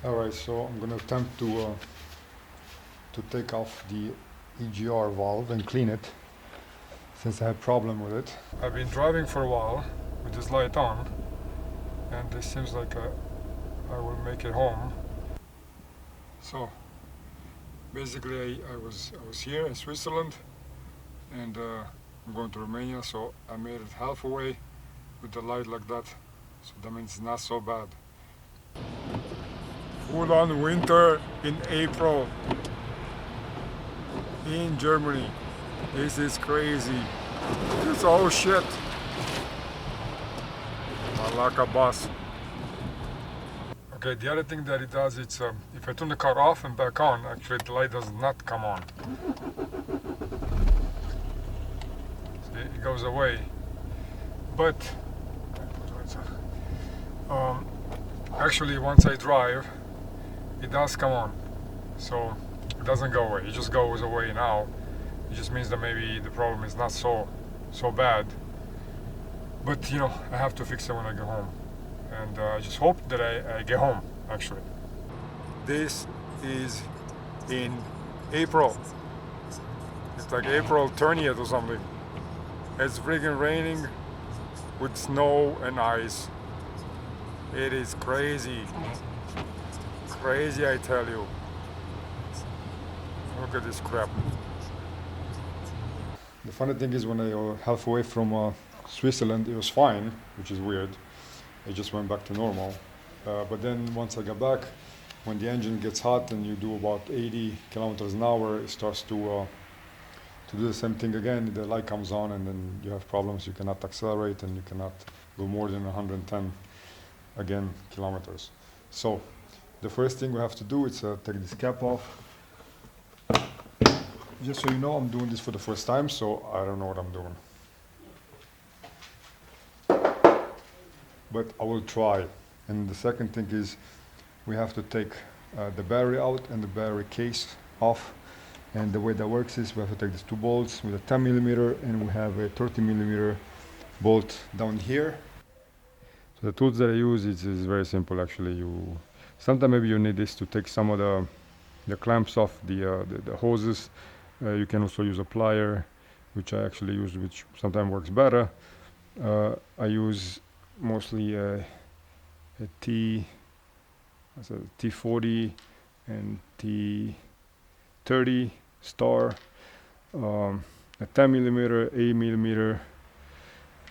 Alright, so I'm gonna attempt to take off the EGR valve and clean it, since I have problem with it. I've been driving for a while with this light on, and it seems like I will make it home. So basically I was here in Switzerland, and I'm going to Romania, so I made it halfway with the light like that, so that means it's not so bad. Full on winter in April in Germany. This is crazy. It's all shit. Malaka bus. Okay, the other thing that it does, it's if I turn the car off and back on, actually the light does not come on. See, it goes away. But actually once I drive, it does come on. So it doesn't go away, it just goes away now. It just means that maybe the problem is not so bad. But you know, I have to fix it when I get home. And I just hope that I get home, actually. This is in April. It's like April 20th or something. It's freaking raining with snow and ice. It is crazy. Crazy, I tell you. Look at this crap. The funny thing is, when I was halfway from Switzerland, it was fine, which is weird. It just went back to normal. But then once I got back, when the engine gets hot and you do about 80 kilometers an hour, it starts to do the same thing again. The light comes on, and then you have problems. You cannot accelerate, and you cannot go more than 110 again kilometers. So the first thing we have to do is take this cap off. Just so you know, I'm doing this for the first time, so I don't know what I'm doing. But I will try. And the second thing is, we have to take the battery out and the battery case off. And the way that works is, we have to take these two bolts with a 10 millimeter, and we have a 30 millimeter bolt down here. So the tools that I use is very simple, actually. Sometimes maybe you need this to take some of the clamps off the hoses. You can also use a plier, which I actually use, which sometimes works better. I use mostly a T40 and T30 star, a 10 millimeter, 8 millimeter,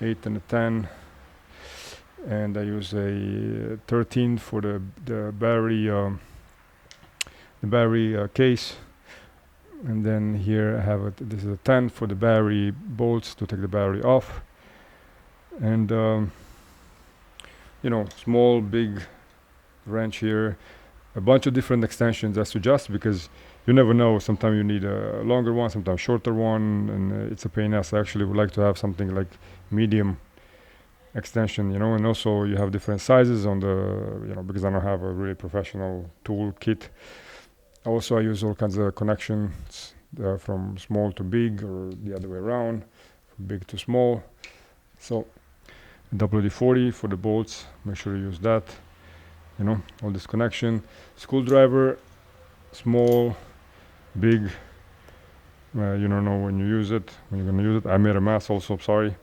8 and a 10, and I use a 13 for the battery case. And then here I have this is a 10 for the battery bolts to take the battery off. And you know, small, big wrench here, a bunch of different extensions as to adjust, because you never know. Sometimes you need a longer one, sometimes shorter one, and it's a pain in the ass. I actually would like to have something like medium extension, you know, and also you have different sizes on the, you know, because I don't have a really professional tool kit. Also, I use all kinds of connections from small to big, or the other way around, from big to small. So WD-40 for the bolts, make sure you use that, you know, all this connection. Screwdriver, small, big, you don't know when you use it, when you're going to use it. I made a mess also, sorry.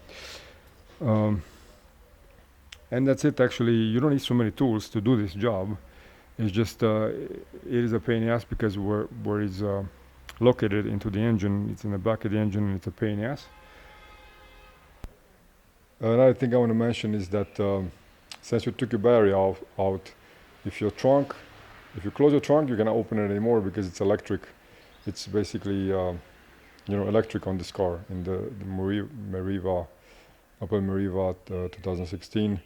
And that's it. Actually, you don't need so many tools to do this job. It's just, it is a pain in the ass, because where it's located into the engine, it's in the back of the engine, and it's a pain in the ass. Another thing I want to mention is that since you took your battery out, if you close your trunk, you cannot open it anymore, because it's electric. It's basically, you know, electric on this car, in the MERIVA, OPEL MERIVA 2016.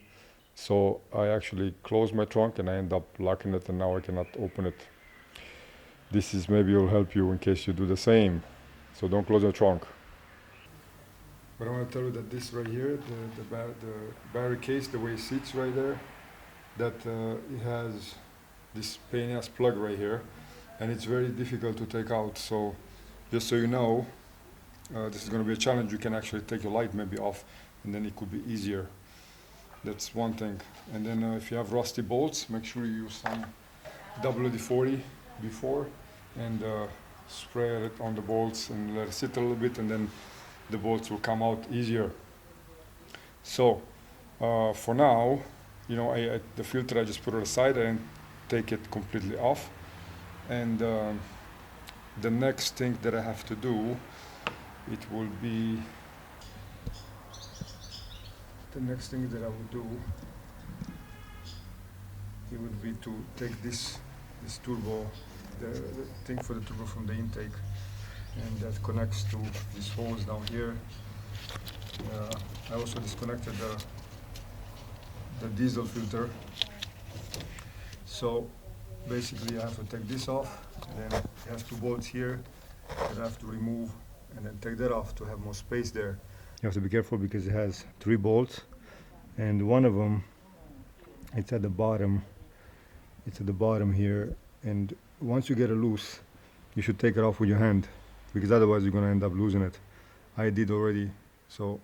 So I actually closed my trunk, and I end up locking it, and now I cannot open it. This is maybe will help you in case you do the same. So don't close your trunk. But I want to tell you that this right here, the battery case, the way it sits right there, that it has this pain in the ass plug right here, and it's very difficult to take out. So just so you know, this is going to be a challenge. You can actually take your light maybe off, and then it could be easier. That's one thing. And then if you have rusty bolts, make sure you use some WD-40 before and spray it on the bolts and let it sit a little bit, and then the bolts will come out easier. So for now, you know, the filter, I just put it aside and take it completely off. And the next thing that I have to do, it will be, the next thing that I will do, it would be to take this turbo, the thing for the turbo from the intake, and that connects to these holes down here. I also disconnected the diesel filter. So basically I have to take this off, and then I have two bolts here that I have to remove, and then take that off to have more space there. You have to be careful because it has 3 bolts, and one of them, it's at the bottom. It's at the bottom here, and once you get it loose, you should take it off with your hand, because otherwise you're going to end up losing it. I did already, so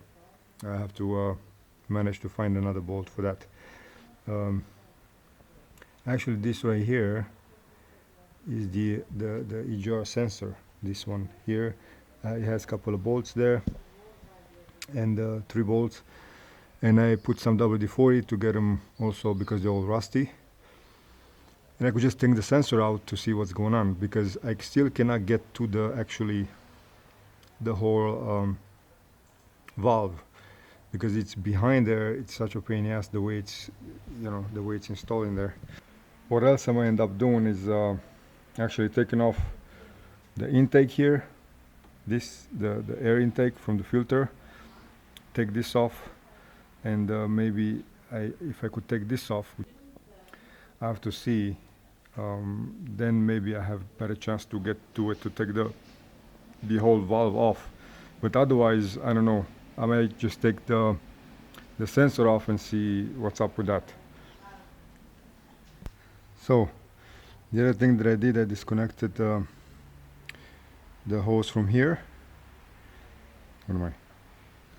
I have to manage to find another bolt for that. Actually, this right here is the EGR sensor. This one here, it has a couple of bolts there, and 3 bolts, and I put some WD-40 to get them also, because they're all rusty. And I could just take the sensor out to see what's going on, because I still cannot get to the whole valve, because it's behind there. It's such a pain in the ass the way it's, you know, the way it's installed in there. What else I might end up doing is actually taking off the intake here, the air intake from the filter. Take this off, and maybe if I could take this off, I have to see. Then maybe I have better chance to get to it, to take the whole valve off. But otherwise, I don't know. I might just take the sensor off and see what's up with that. So the other thing that I did, I disconnected the hose from here. What am I?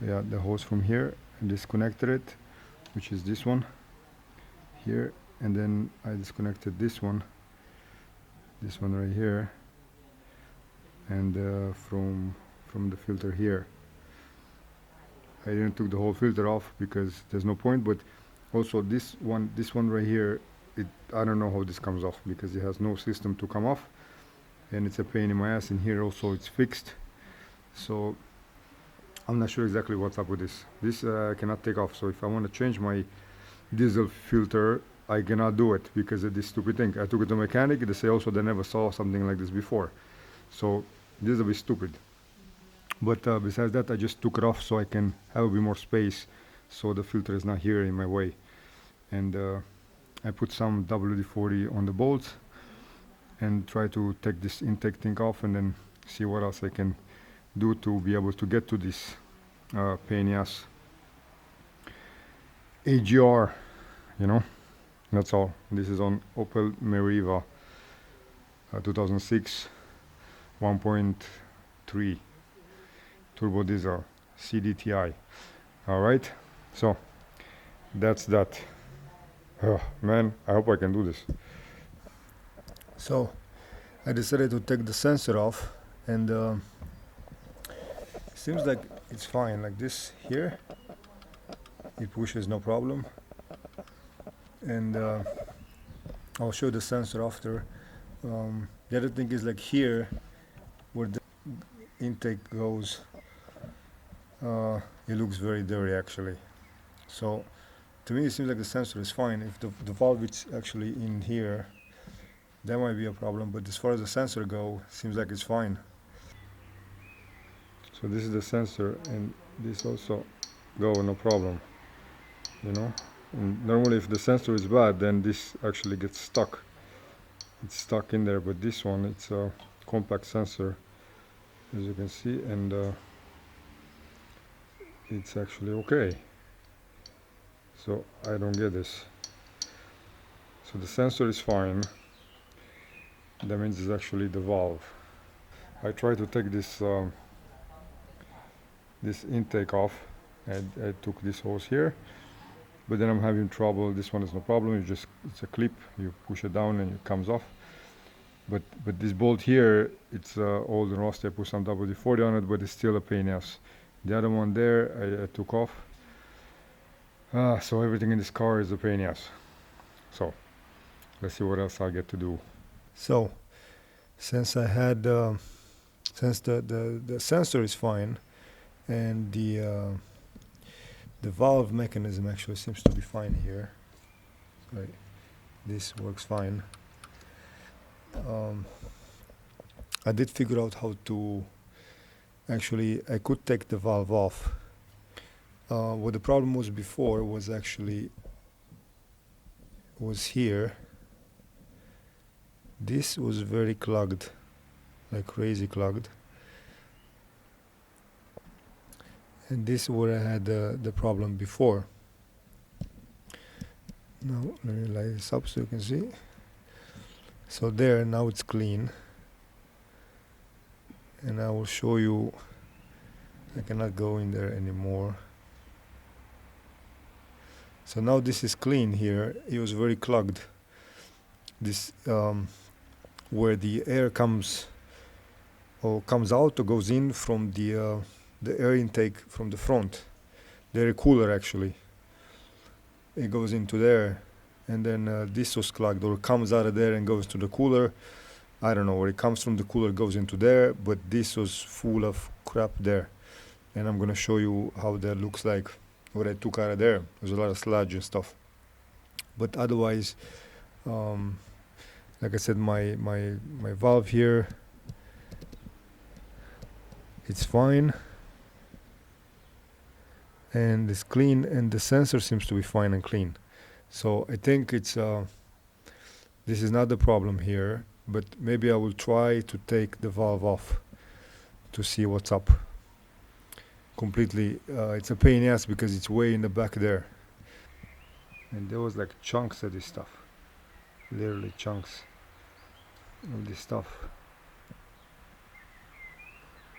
Yeah, the hose from here, and disconnected it, which is this one here, and then I disconnected this one right here, and from the filter here. I didn't took the whole filter off because there's no point, but also this one right here, I don't know how this comes off, because it has no system to come off, and it's a pain in my ass. In here also it's fixed, so I'm not sure exactly what's up with this. This I cannot take off, so if I want to change my diesel filter, I cannot do it because of this stupid thing. I took it to a mechanic, they say also they never saw something like this before. So this is a bit stupid. But besides that, I just took it off so I can have a bit more space, so the filter is not here in my way. And I put some WD-40 on the bolts and try to take this intake thing off, and then see what else I can do to be able to get to this pain in the ass EGR, you know. That's all. This is on OPEL MERIVA 2006 1.3 turbo diesel CDTI. All right, so that's that. Oh, man, I hope I can do this. So I decided to take the sensor off, and seems like it's fine. Like this here, it pushes no problem, and I'll show the sensor after. The other thing is, like here where the intake goes, it looks very dirty actually. So to me it seems like the sensor is fine. If the valve is actually in here, that might be a problem, but as far as the sensor goes, seems like it's fine. So this is the sensor, and this also go no problem, you know. And normally if the sensor is bad, then this actually gets stuck. It's stuck in there, but this one, it's a compact sensor, as you can see, and it's actually okay. So I don't get this. So the sensor is fine. That means it's actually the valve. I tried to take this this intake off, and I took this hose here, but then I'm having trouble. This one is no problem, it's a clip, you push it down and it comes off. But this bolt here, it's old and rusty. I put some WD-40 on it, but it's still a pain in the ass. The other one there, I took off. So everything in this car is a pain in the ass. So let's see what else I get to do. So since I had, since the sensor is fine, and the valve mechanism actually seems to be fine here. Right, this works fine. I did figure out how to actually, I could take the valve off. What the problem was before was actually here. This was very clogged, like crazy clogged. And this is where I had the problem before. Now let me light this up so you can see. So there, now it's clean. And I will show you, I cannot go in there anymore. So now this is clean here. It was very clogged. This, where the air comes out or goes in from the air intake from the front, the air cooler actually. It goes into there, and then this was clogged, or comes out of there and goes to the cooler. I don't know where it comes from. The cooler goes into there, but this was full of crap there, and I'm gonna show you how that looks like. What I took out of there. There's a lot of sludge and stuff, but otherwise, like I said, my valve here, it's fine, and it's clean, and the sensor seems to be fine and clean. So I think it's this is not the problem here, but maybe I will try to take the valve off to see what's up. Completely, it's a pain in the ass because it's way in the back there. And there was like chunks of this stuff, literally chunks of this stuff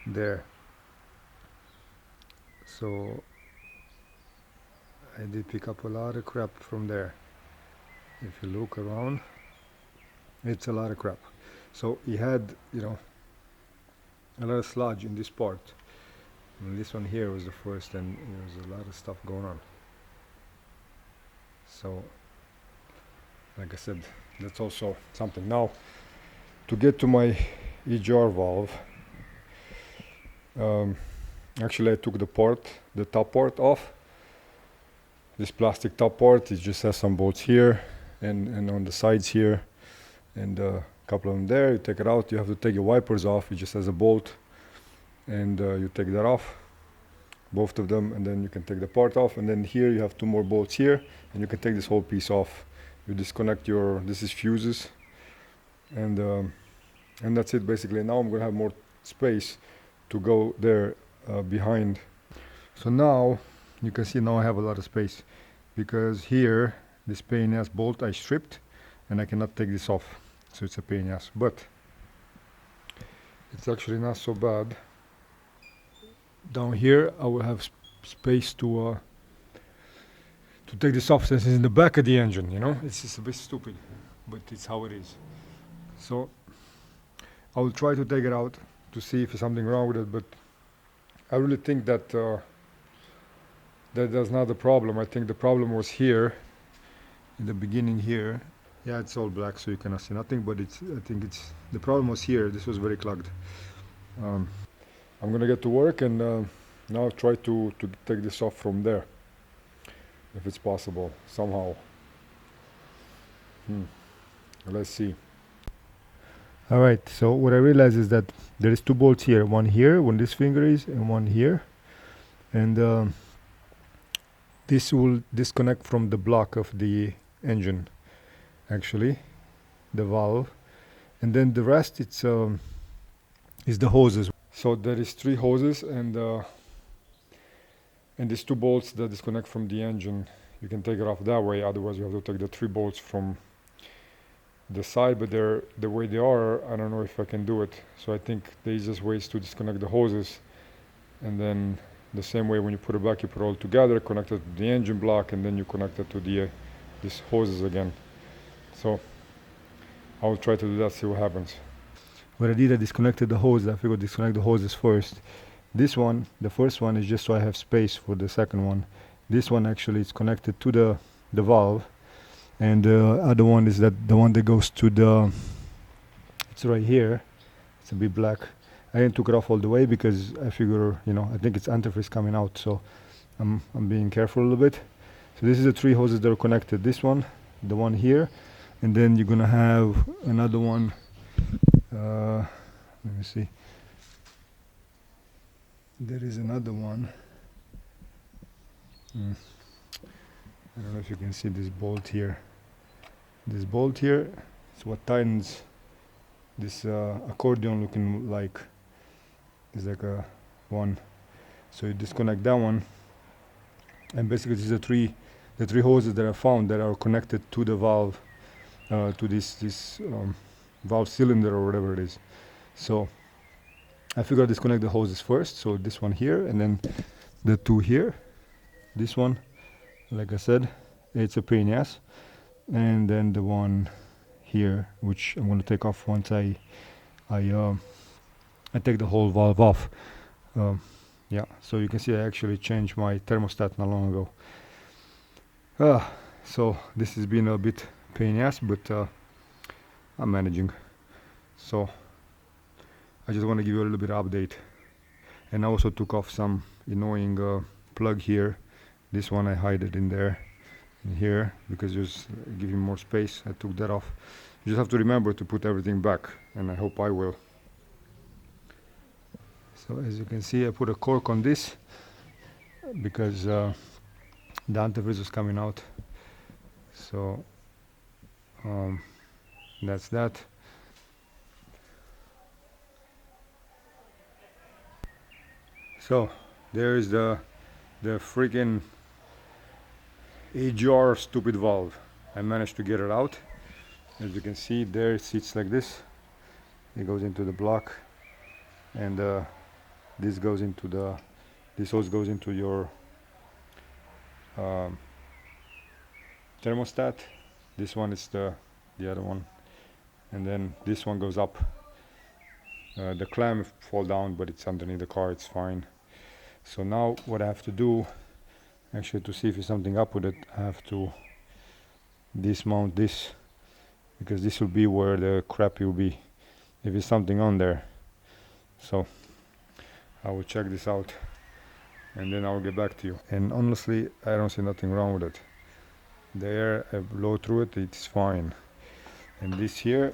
there. So I did pick up a lot of crap from there. If you look around, it's a lot of crap. So he had, you know, a lot of sludge in this part. And this one here was the first, and there was a lot of stuff going on. So, like I said, that's also something. Now, to get to my EGR valve, actually I took the top part off. This plastic top part, it just has some bolts here and on the sides here, and a couple of them there. You take it out, you have to take your wipers off. It just has a bolt, and you take that off, both of them, and then you can take the part off. And then here you have two more bolts here, and you can take this whole piece off. You disconnect this is fuses, and that's it basically. Now I'm gonna have more space to go there behind. So now you can see, now I have a lot of space, because here this pain in the ass bolt I stripped, and I cannot take this off, so it's a pain in the ass. But it's actually not so bad. Down here I will have space to take this off, since it's in the back of the engine, you know. It's just a bit stupid, but it's how it is. So I will try to take it out to see if there's something wrong with it, but I really think that that's not the problem. I think the problem was here in the beginning here. Yeah, it's all black, so you cannot see nothing, but I think the problem was here. This was very clogged. I'm gonna get to work and now try to take this off from there, if it's possible somehow. Let's see. All right, so what I realized is that there is two bolts here, one here, one this finger is, and one here, and this will disconnect from the block of the engine, actually, the valve, and then the rest is the hoses. So there is 3 hoses, and these 2 bolts that disconnect from the engine. You can take it off that way, otherwise you have to take the 3 bolts from the side, but they're the way they are, I don't know if I can do it. So I think the easiest way is to disconnect the hoses and then the same way when you put it back, you put it all together, connect it to the engine block, and then you connect it to the these hoses again. So I will try to do that, see what happens. What I did, I disconnected the hose. I figured disconnect the hoses first. This one, the first one, is just so I have space for the second one. This one actually is connected to the valve, and the other one is that the one that goes to the, it's right here. It's a bit black. I didn't took it off all the way because I figure, you know, I think it's antifreeze coming out, so I'm being careful a little bit. So this is the three hoses that are connected. This one, the one here, and then you're gonna have another one. Let me see. There is another one. I don't know if you can see this bolt here. This bolt here is what tightens this accordion looking like. It's like a one. So you disconnect that one, and basically this is the three hoses that I found that are connected to the valve, to this valve cylinder or whatever it is. So I figured I'd disconnect the hoses first. So this one here, and then the two here. This one, like I said, it's a pain in the ass, and then the one here, which I'm going to take off once I take the whole valve off. Yeah, so you can see I actually changed my thermostat not long ago. So this has been a bit pain in the ass, but I'm managing. So I just want to give you a little bit of update. And I also took off some annoying plug here. This one I hide it in there, in here, because just giving more space. I took that off. You just have to remember to put everything back, and I hope I will. So as you can see, I put a cork on this because the antifreeze was coming out. So that's that. So there is the freaking EGR stupid valve. I managed to get it out. As you can see, there it sits like this. It goes into the block, and this goes into this hose goes into your thermostat. This one is the other one, and then this one goes up. The clamp fall down, but it's underneath the car, it's fine. So now what I have to do, actually, to see if there's something up with it, I have to dismount this, because this will be where the crap will be if there's something on there. So I will check this out, and then I'll get back to you. And honestly, I don't see nothing wrong with it. The air I blow through it, it's fine. And this here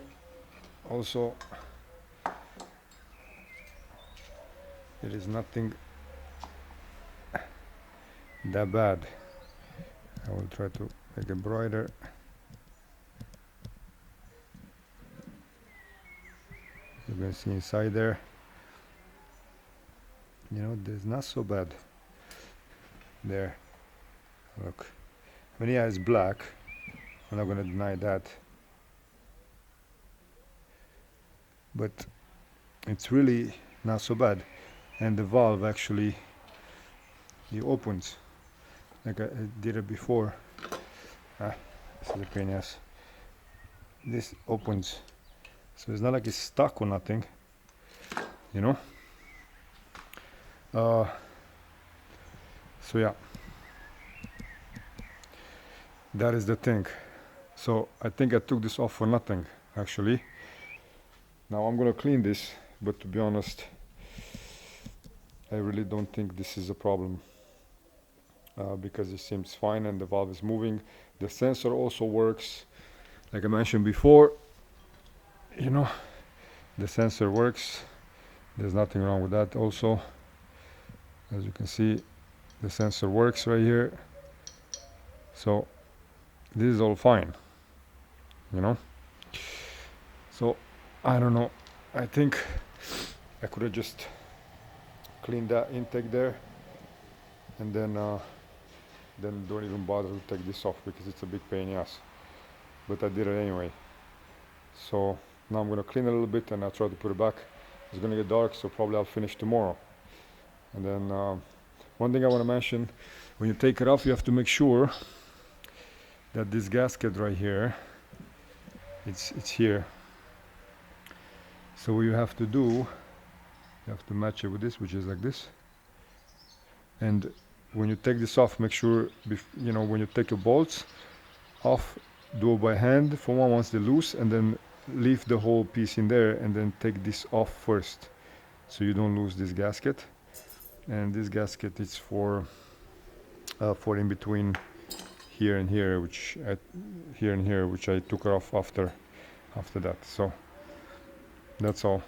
also, it is nothing that bad. I will try to make it brighter. You can see inside there, you know, there's not so bad there. Look, I mean, yeah, it's black, I'm not gonna deny that, but it's really not so bad. And the valve actually, it opens like I did it before. This is a pain in the ass. This opens, so it's not like it's stuck or nothing, you know. So yeah, that is the thing. So I think I took this off for nothing, actually. Now I'm gonna clean this, but to be honest, I really don't think this is a problem, because it seems fine and the valve is moving. The sensor also works, like I mentioned before, you know, the sensor works. There's nothing wrong with that. Also, as you can see, the sensor works right here. So this is all fine, you know. So I don't know, I think I could have just cleaned that intake there, and then don't even bother to take this off, because it's a big pain in the ass, but I did it anyway. So now I'm gonna clean it a little bit, and I'll try to put it back. It's gonna get dark, so probably I'll finish tomorrow, and then One thing I want to mention, when you take it off, you have to make sure that this gasket right here, it's here. So what you have to do, you have to match it with this, which is like this. And when you take this off, make sure, you know, when you take your bolts off, do it by hand for one once they're loose, and then leave the whole piece in there, and then take this off first, so you don't lose this gasket. And this gasket is for in between here and here, which I took off after that. So that's all.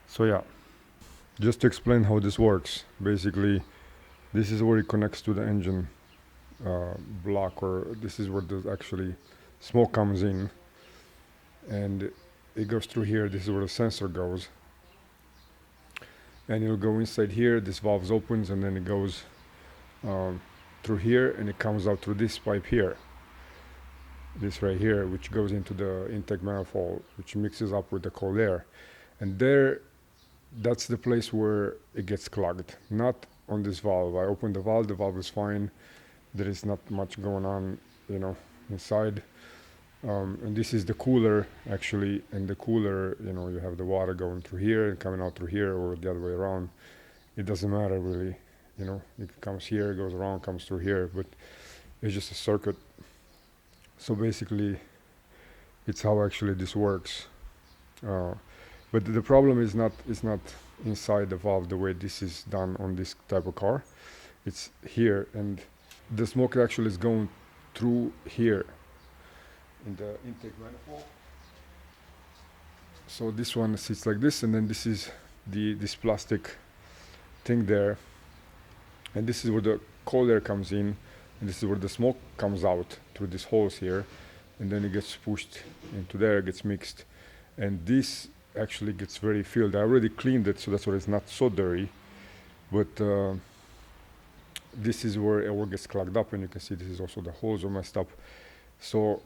So yeah, just to explain how this works, basically this is where it connects to the engine block, or this is where the actually smoke comes in, and it goes through here. This is where the sensor goes, and it'll go inside here. This valve opens, and then it goes through here, and it comes out through this pipe here, this right here, which goes into the intake manifold, which mixes up with the cold air. And there, that's the place where it gets clogged, not on this valve. I opened the valve is fine. There is not much going on, you know, inside. And this is the cooler, actually, and the cooler, you know, you have the water going through here and coming out through here, or the other way around. It doesn't matter really, you know, it comes here, goes around, comes through here, but it's just a circuit. So basically, it's how actually this works. But the problem is not inside the valve the way this is done on this type of car. It's here, and the smoke actually is going through here in the intake manifold. So this one sits like this, and then this is this plastic thing there, and this is where the cold air comes in, and this is where the smoke comes out through these holes here, and then it gets pushed into there, gets mixed, and this actually gets very filled. I already cleaned it, so that's why it's not so dirty, but this is where it all gets clogged up, and you can see this is also the holes are messed up. So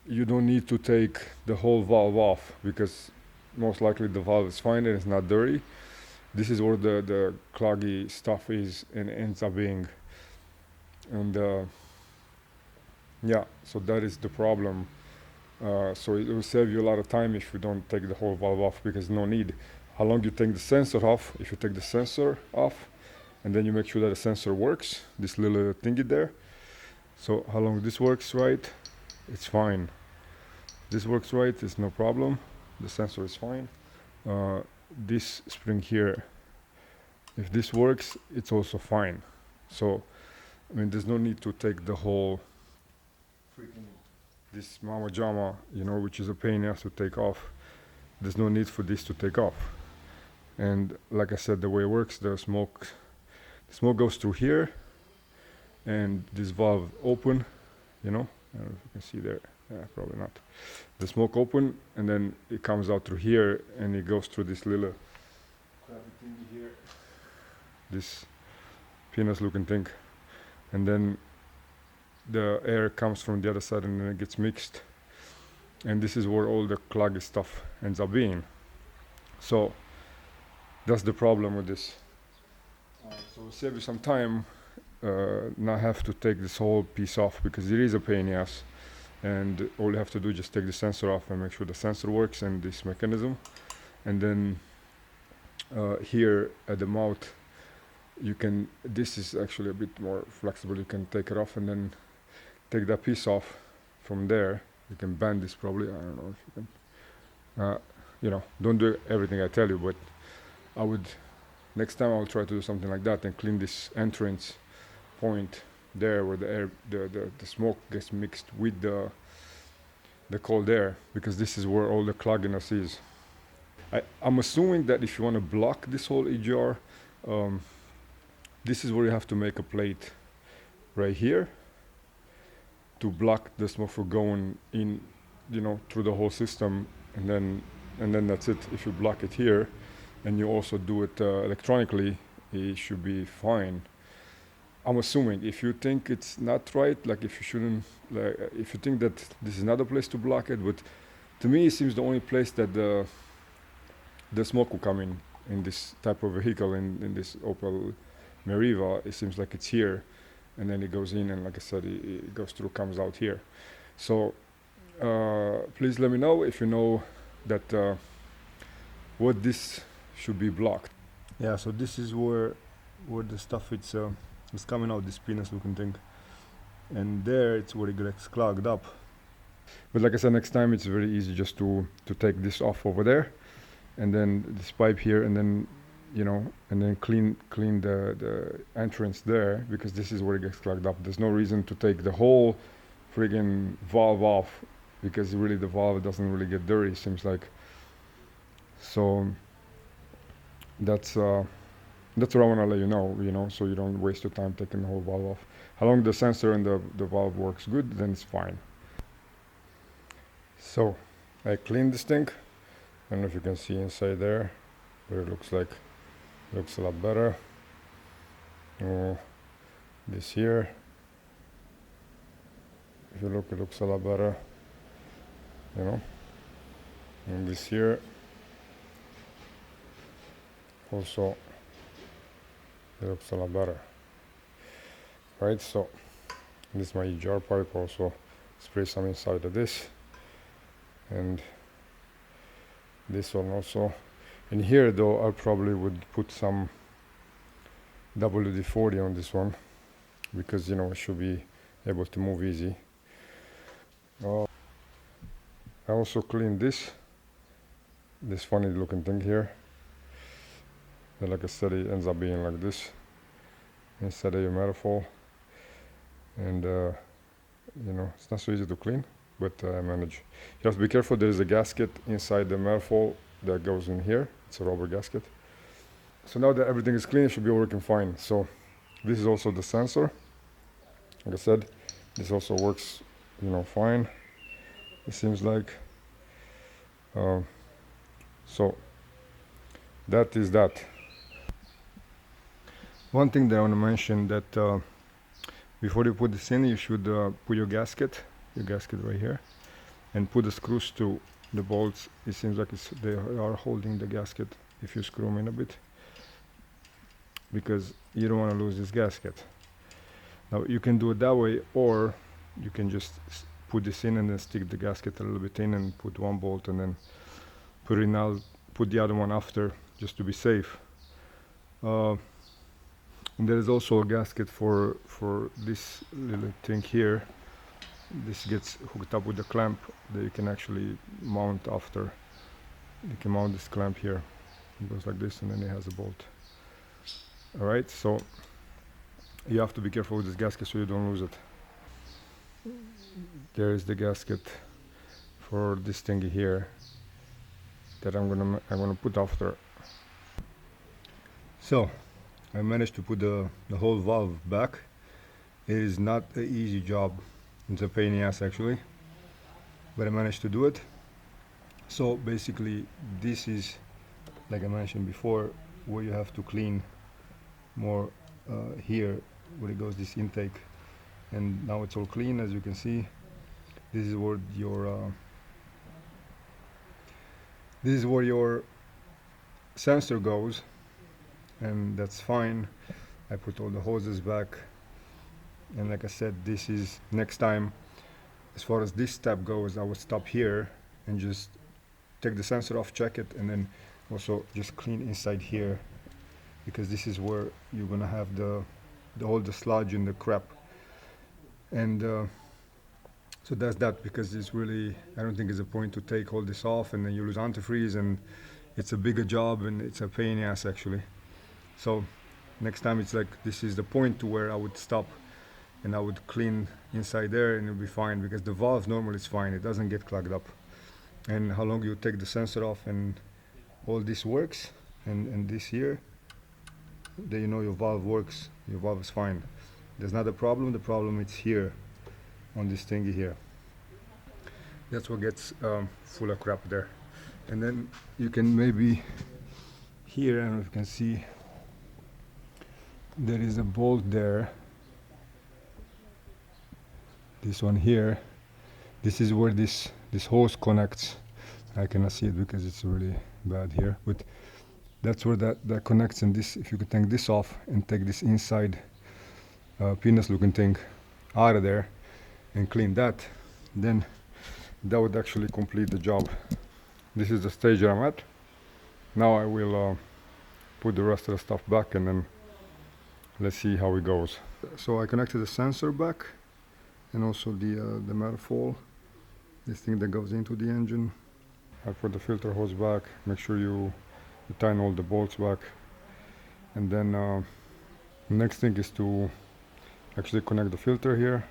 you don't need to take the whole valve off, because most likely the valve is fine and it's not dirty. This is where the cloggy stuff is and ends up being. And yeah, so that is the problem. So it will save you a lot of time if you don't take the whole valve off, because no need. How long you take the sensor off? If you take the sensor off, and then you make sure that the sensor works, this little thingy there. So how long this works right, it's fine. This works right, it's no problem. The sensor is fine. This spring here, if this works, it's also fine. So, I mean, there's no need to take the whole freaking this mama jama, you know, which is a pain in the ass to take off. There's no need for this to take off. And like I said, the way it works, the smoke goes through here, and this valve open, you know, I don't know if you can see there. Yeah, probably not. The smoke open, and then it comes out through here, and it goes through this little crappy thing here, this penis looking thing, and then the air comes from the other side, and then it gets mixed, and this is where all the cloggy stuff ends up being. So that's the problem with this. So it'll save you some time, not have to take this whole piece off, because it is a pain in the ass. And all you have to do is just take the sensor off and make sure the sensor works and this mechanism. And then here at the mouth, you can, this is actually a bit more flexible. You can take it off and then take that piece off from there. You can bend this probably, I don't know if you can. You know, don't do everything I tell you, but I would, next time I'll try to do something like that and clean this entrance point there where the air, the smoke gets mixed with the cold air, because this is where all the clogginess is. I'm assuming that if you want to block this whole EGR, this is where you have to make a plate right here to block the smoke from going in, you know, through the whole system, and then that's it. If you block it here and you also do it electronically, it should be fine. I'm assuming. If you think it's not right, like if you shouldn't, like if you think that this is another place to block it, but to me it seems the only place that the smoke will come in in this type of vehicle, in this Opel Meriva, it seems like it's here, and then it goes in, and like I said, it goes through, comes out here. So please let me know if you know that what this should be blocked. Yeah, so this is where the stuff it's coming out, this penis looking thing, and there it's where it gets clogged up. But like I said, next time it's very easy just to take this off over there, and then this pipe here, and then and then clean the entrance there, because this is where it gets clogged up. There's no reason to take the whole friggin' valve off, because really the valve doesn't really get dirty, seems like. So that's what I want to let you know, so you don't waste your time taking the whole valve off. How long the sensor and the valve works good, then it's fine. So I cleaned this thing. I don't know if you can see inside there, but it looks a lot better. This here, if you look, it looks a lot better, and this here also, it looks a lot better, right? So this is my EGR pipe. Also spray some inside of this, and this one also. In here though, I probably would put some WD-40 on this one, because it should be able to move easy. I also cleaned this funny looking thing here, and like I said, it ends up being like this instead of your manifold, and it's not so easy to clean, but I manage. You have to be careful. There is a gasket inside the manifold that goes in here. It's a rubber gasket. So now that everything is clean, it should be working fine. So this is also the sensor. Like I said, this also works fine, it seems like. So that is that. One thing that I want to mention, that before you put this in, you should put your gasket right here, and put the screws to the bolts. It seems like they are holding the gasket if you screw them in a bit, because you don't want to lose this gasket. Now you can do it that way, or you can just put this in and then stick the gasket a little bit in and put one bolt, and then put the other one after, just to be safe. And there is also a gasket for this little thing here. This gets hooked up with a clamp that you can actually mount after. You can mount this clamp here. It goes like this, and then it has a bolt. Alright, so you have to be careful with this gasket so you don't lose it. There is the gasket for this thingy here that I'm gonna put after. So I managed to put the whole valve back. It is not an easy job. It's a pain in the ass actually, but I managed to do it. So basically this is, like I mentioned before, where you have to clean more here where it goes, this intake, and now it's all clean, as you can see. This is where your sensor goes, and that's fine. I put all the hoses back, and like I said, this is next time, as far as this step goes, I would stop here and just take the sensor off, check it, and then also just clean inside here, because this is where you're gonna have all the sludge and the crap. And so that's that, because it's really, I don't think it's a point to take all this off and then you lose antifreeze, and it's a bigger job and it's a pain in the ass actually. So next time it's like, this is the point to where I would stop and I would clean inside there, and it'll be fine, because the valve normally is fine, it doesn't get clogged up. And how long you take the sensor off and all this works, and this here, then your valve works, your valve is fine. There's not a problem. The problem is here on this thingy here. That's what gets full of crap there. And then you can maybe here, I don't know if you can see, there is a bolt there. This one here. This is where this hose connects. I cannot see it because it's really bad here, but That's where that connects in this. If you could take this off and take this inside penis looking thing out of there and clean that, then that would actually complete the job. This is the stage that I'm at. Now I will put the rest of the stuff back and then let's see how it goes. So I connected the sensor back and also the manifold, this thing that goes into the engine. I put the filter hose back, make sure you tighten all the bolts back, and then next thing is to actually connect the filter here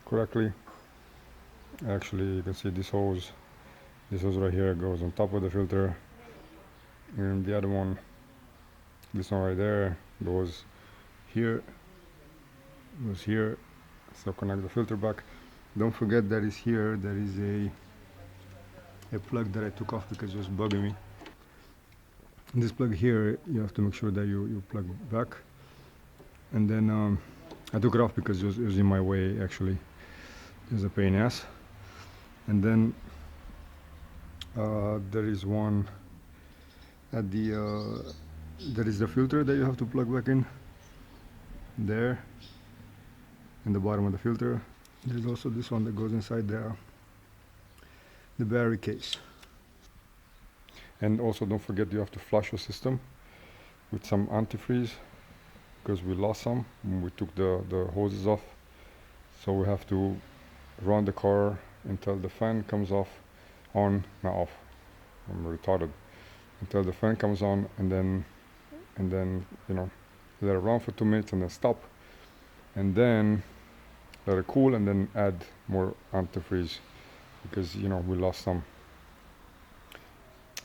correctly. Actually, you can see this hose right here goes on top of the filter, and the other one, this one right there, goes here, so connect the filter back. Don't forget that is here, there is a plug that I took off because it was bugging me. This plug here, you have to make sure that you plug back, and then I took it off because it was in my way. Actually, it was a pain in the ass. And then there is one at the there is the filter that you have to plug back in there, in the bottom of the filter. There's also this one that goes inside the battery case. And also don't forget you have to flush your system with some antifreeze, because we lost some when we took the hoses off. So we have to run the car until the fan comes off, not off, I'm retarded, until the fan comes on, and then you know, let it run for 2 minutes and then stop, and then let it cool, and then add more antifreeze, because you know we lost some.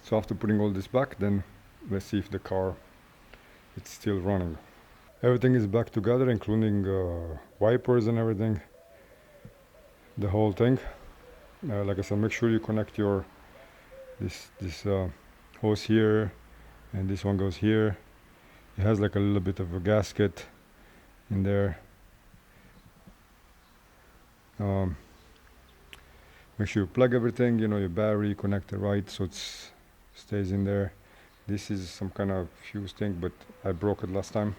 So after putting all this back, then let's see if the car it's still running. Everything is back together, including wipers and everything, the whole thing. Like I said, make sure you connect your this hose here, and this one goes here. It has like a little bit of a gasket in there. Make sure you plug everything, you know, your battery, connect it right so it stays in there. This is some kind of fuse thing, but I broke it last time,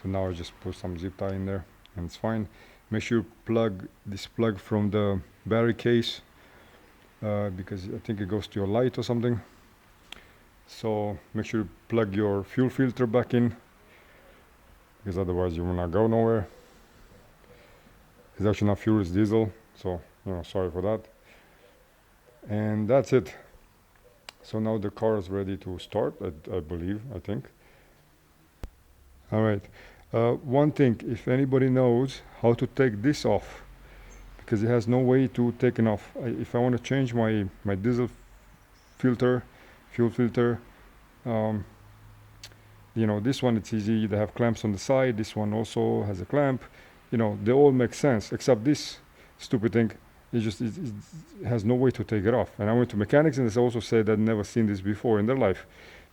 so now I just put some zip tie in there and it's fine. Make sure you plug this plug from the battery case, because I think it goes to your light or something. So make sure you plug your fuel filter back in, because otherwise you will not go nowhere. It's actually not fuel, it's diesel, so you know, sorry for that. And that's it. So now the car is ready to start, I believe, I think. All right. One thing, if anybody knows how to take this off, because it has no way to take it off. If I want to change my diesel filter, fuel filter, you know, this one it's easy. They have clamps on the side. This one also has a clamp. You know, they all make sense, except this stupid thing. It has no way to take it off. And I went to mechanics, and they also said they'd never seen this before in their life,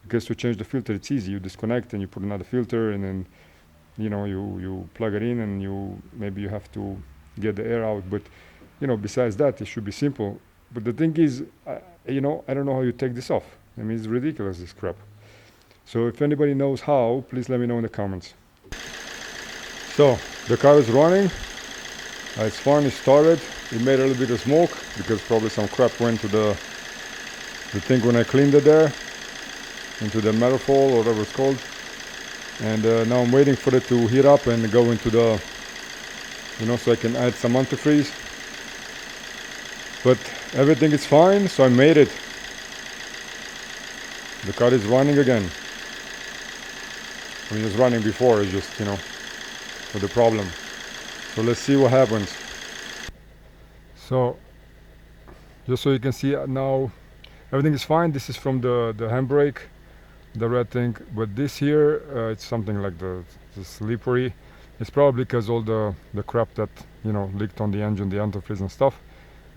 because to change the filter it's easy. You disconnect and you put another filter, and then you know you plug it in, and maybe you have to get the air out. But you know, besides that, it should be simple. But the thing is, you know, I don't know how you take this off. I mean, it's ridiculous, this crap. So if anybody knows how, please let me know in the comments. So the car is running. It's fine, it started. It made a little bit of smoke because probably some crap went to the thing when I cleaned it there, into the manifold or whatever it's called. And now I'm waiting for it to heat up and go into the, you know, so I can add some antifreeze. But everything is fine, so I made it. The car is running again. I mean, it was running before, it's just, you know, with the problem. So let's see what happens. So, just so you can see now, everything is fine. This is from the handbrake, the red thing. But this here, it's something like the slippery. It's probably because all the crap that, you know, leaked on the engine, the antifreeze and stuff.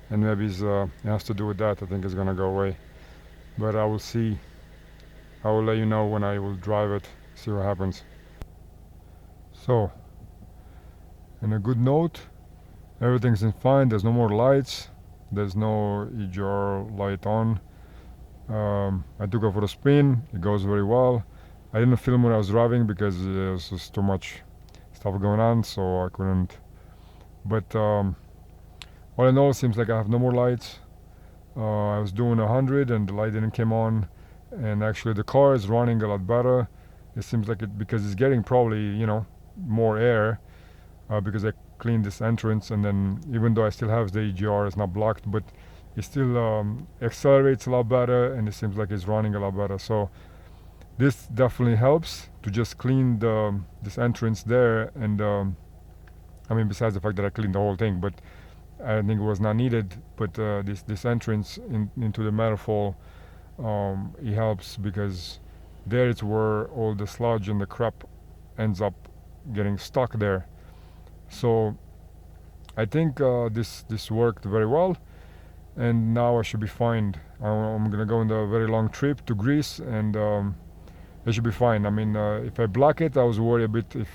And maybe it has to do with that. I think it's gonna go away. But I will see. I will let you know when I will drive it, see what happens. So, in a good note, everything's fine. There's no more lights. There's no EGR light on. I took it for a spin. It goes very well. I didn't film when I was driving because there was just too much stuff going on, so I couldn't. But all in all, it seems like I have no more lights. I was doing 100 and the light didn't come on, and actually the car is running a lot better. It seems like it because it's getting probably more air because I cleaned this entrance, and then even though I still have the EGR, it's not blocked, but it still accelerates a lot better, and it seems like it's running a lot better. So this definitely helps to just clean this entrance there, and I mean, besides the fact that I cleaned the whole thing, but I think it was not needed. But this entrance into the manifold, it helps because there it's where all the sludge and the crap ends up getting stuck there. So I think this worked very well, and now I should be fine. I'm gonna go on a very long trip to Greece, and it should be fine. I mean, if I block it, I was worried a bit if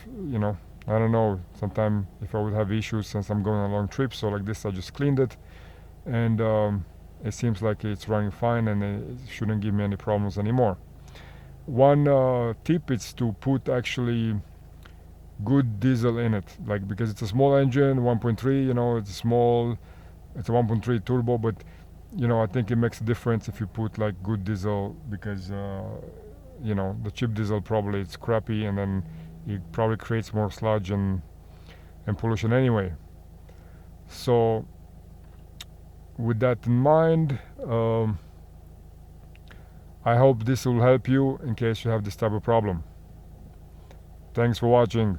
I don't know. Sometime if I would have issues since I'm going on a long trip. So like this, I just cleaned it, and it seems like it's running fine, and it shouldn't give me any problems anymore. One tip is to put actually good diesel in it, like because it's a small engine, 1.3. It's small. It's a 1.3 turbo, but I think it makes a difference if you put like good diesel because the cheap diesel probably it's crappy, and then it probably creates more sludge and pollution anyway. So with that in mind, I hope this will help you in case you have this type of problem. Thanks for watching.